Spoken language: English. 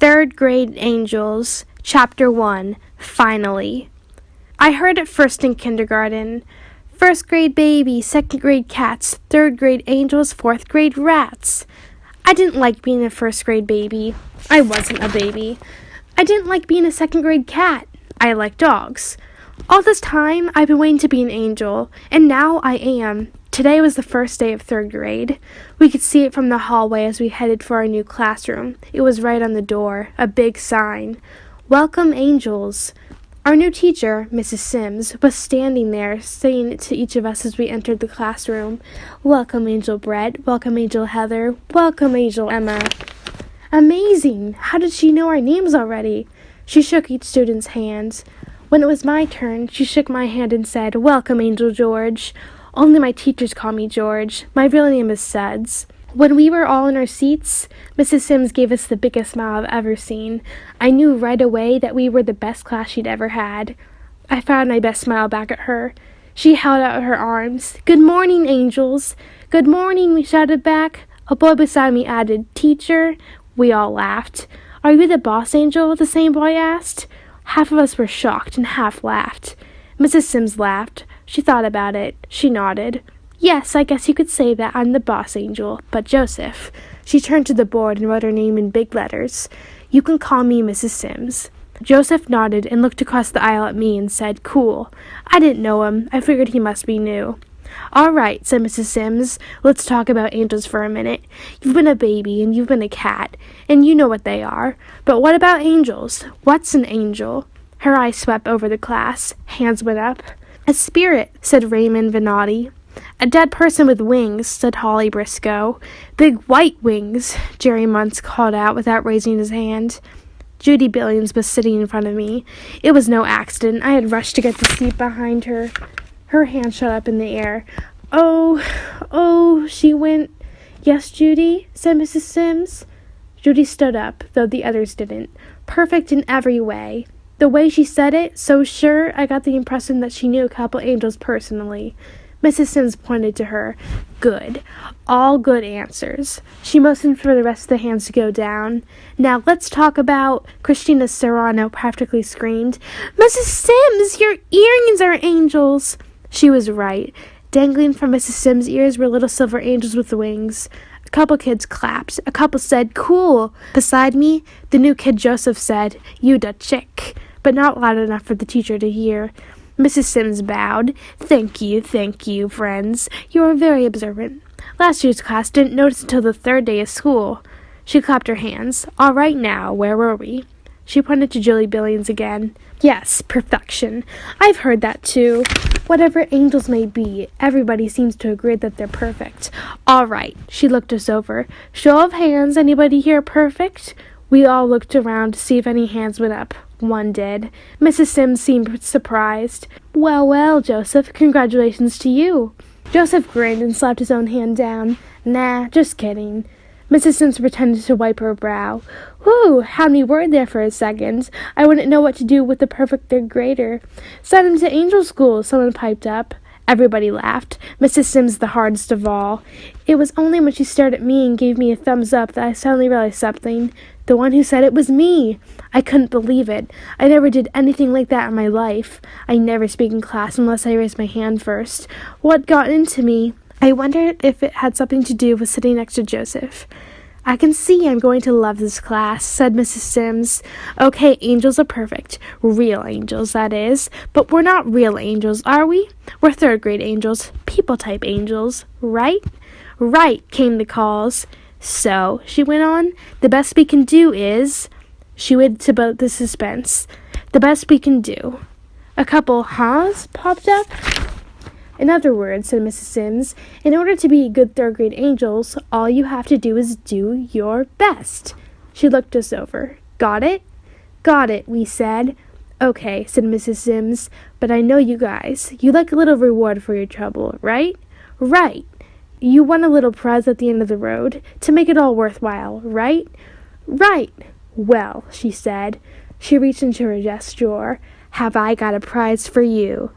Third Grade Angels, Chapter 1, Finally. I heard it first in kindergarten. First grade baby, second grade cats, third grade angels, fourth grade rats. I didn't like being a first grade baby. I wasn't a baby. I didn't like being a second grade cat. I like dogs. All this time, I've been waiting to be an angel, and now I am. Today was the first day of third grade. We could see it from the hallway as we headed for our new classroom. It was right on the door, a big sign. Welcome, angels. Our new teacher, Mrs. Sims, was standing there, saying it to each of us as we entered the classroom. Welcome, Angel Brett. Welcome, Angel Heather. Welcome, Angel Emma. Amazing! How did she know our names already? She shook each student's hands. When it was my turn, she shook my hand and said, Welcome, Angel George. Only my teachers call me George. My real name is Suds. When we were all in our seats, Mrs. Sims gave us the biggest smile I've ever seen. I knew right away that we were the best class she'd ever had. I found my best smile back at her. She held out her arms. Good morning, angels. Good morning, we shouted back. A boy beside me added, Teacher. We all laughed. Are you the boss angel? The same boy asked. Half of us were shocked and half laughed. Mrs. Sims laughed. She thought about it. She nodded. Yes, I guess you could say that I'm the boss angel, but Joseph. She turned to the board and wrote her name in big letters. You can call me Mrs. Sims. Joseph nodded and looked across the aisle at me and said, Cool. I didn't know him. I figured he must be new. All right, said Mrs. Sims. Let's talk about angels for a minute. You've been a baby and you've been a cat, and you know what they are. But what about angels? What's an angel? Her eyes swept over the class. Hands went up. A spirit, said Raymond Venati. A dead person with wings, said Holly Briscoe. Big white wings, Jerry Muntz called out without raising his hand. Judy Billings was sitting in front of me. It was no accident. I had rushed to get the seat behind her. Her hand shot up in the air. Oh, she went. Yes, Judy, said Mrs. Sims. Judy stood up, though the others didn't. Perfect in every way. The way she said it, so sure, I got the impression that she knew a couple angels personally. Mrs. Sims pointed to her. Good. All good answers. She motioned for the rest of the hands to go down. Now let's talk about... Christina Serrano practically screamed. Mrs. Sims, your earrings are angels. She was right. Dangling from Mrs. Sims' ears were little silver angels with wings. A couple kids clapped. A couple said, Cool. Beside me, the new kid Joseph said, You da chick. But not loud enough for the teacher to hear. Mrs. Sims bowed. Thank you, friends. You are very observant. Last year's class didn't notice until the third day of school. She clapped her hands. All right now, where were we? She pointed to Julie Billings again. Yes, perfection. I've heard that too. Whatever angels may be, everybody seems to agree that they're perfect. All right, she looked us over. Show of hands, anybody here perfect? We all looked around to see if any hands went up. One did. Mrs. Sims seemed surprised. Well, Joseph, congratulations to you. Joseph grinned and slapped his own hand down. Nah, just kidding. Mrs. Sims pretended to wipe her brow. Whew, had me worried there for a second. I wouldn't know what to do with the perfect third grader. Send him to angel school, someone piped up. Everybody laughed, Mrs. Sims the hardest of all. It was only when she stared at me and gave me a thumbs up that I suddenly realized something. The one who said it was me. I couldn't believe it. I never did anything like that in my life. I never speak in class unless I raise my hand first. What got into me? I wondered if it had something to do with sitting next to Joseph. I can see I'm going to love this class, said Mrs. Sims. Okay, angels are perfect. Real angels, that is. But we're not real angels, are we? We're third grade angels. People-type angels. Right? Right, came the calls. So, she went on, the best we can do is... She waited to build the suspense. The best we can do. A couple huhs popped up. In other words, said Mrs. Sims, in order to be good third-grade angels, all you have to do is do your best. She looked us over. Got it? Got it, we said. Okay, said Mrs. Sims, but I know you guys. You like a little reward for your trouble, right? Right. You want a little prize at the end of the road, to make it all worthwhile, right? Right. Well, she said. She reached into her desk drawer. Have I got a prize for you?